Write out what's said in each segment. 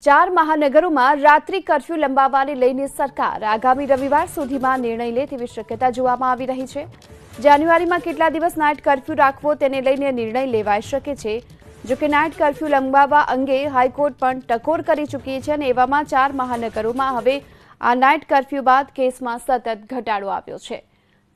ચાર મહાનગરોમાં રાત્રિ કર્ફ્યુ લંબાવવાને લઈને સરકાર આગામી રવિવાર સુધીમાં નિર્ણય લે તેવી શક્યતા જોવામાં આવી રહી છે। જાન્યુઆરીમાં કેટલા દિવસ નાઇટ કર્ફ્યુ રાખવો તેને લઈને નિર્ણય લેવાઈ શકે છે। જો કે નાઇટ કર્ફ્યુ લંબાવવા અંગે હાઈકોર્ટ પણ ટકોર કરી ચૂકી છે અને એવામાં ચાર મહાનગરોમાં હવે આ નાઇટ કર્ફ્યુ બાદ કેસમાં સતત ઘટાડો આવ્યો છે।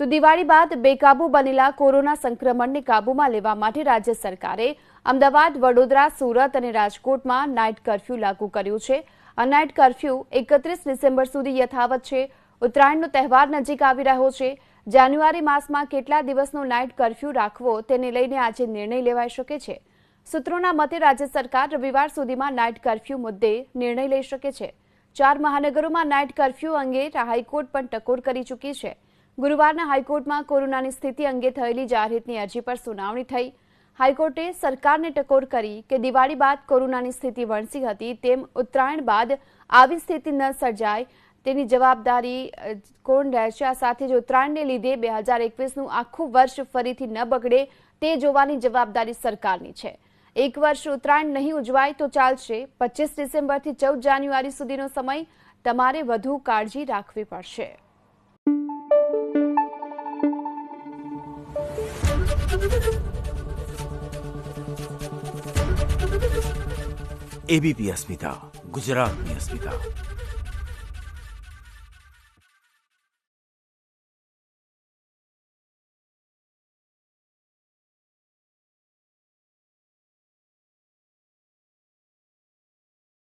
તો દિવાળી બાદ બેકાબૂ બનેલા કોરોના સંક્રમણને કાબૂમાં લેવા માટે રાજ્ય સરકારે અમદાવાદ, વડોદરા, સુરત અને રાજકોટમાં નાઇટ કર્ફ્યુ લાગુ કર્યું છે। આ નાઇટ કર્ફ્યુ 31 ડિસેમ્બર સુધી યથાવત છે। ઉત્તરાયણનો તહેવાર નજીક આવી રહ્યો છે। જાન્યુઆરી માસમાં કેટલા દિવસનો નાઇટ કર્ફ્યુ રાખવો તેને લઈને આજે નિર્ણય લેવાઈ શકે છે। સૂત્રોના મતે રાજ્ય સરકાર રવિવાર સુધીમાં નાઇટ કર્ફ્યુ મુદ્દે નિર્ણય લઈ શકે છે। ચાર મહાનગરોમાં નાઇટ કર્ફ્યુ અંગે હાઈકોર્ટ પણ ટકોર કરી ચૂકી છે। ગુરુવારના હાઈકોર્ટમાં કોરોનાની સ્થિતિ અંગે થયેલી જાહેરહિતની અરજી પર સુનાવણી થઈ। હાઈકોર્ટે સરકારને ટકોર કરી કે દિવાળી બાદ કોરોનાની સ્થિતિ વણસી હતી તેમ ઉત્તરાયણ બાદ આવી સ્થિતિ ન સર્જાય તેની જવાબદારી કોણ રહેશે। આ સાથે જ ઉત્તરાયણને લીધે 2021નું આખું વર્ષ ફરીથી ન બગડે તે જોવાની જવાબદારી સરકારની છે। એક વર્ષ ઉત્તરાયણ નહીં ઉજવાય તો ચાલશે। 25 ડિસેમ્બરથી 14 જાન્યુઆરી સુધીનો સમય તમારે વધુ કાળજી રાખવી પડશે। एबीपी अस्मिता, गुजरातनी अस्मिता।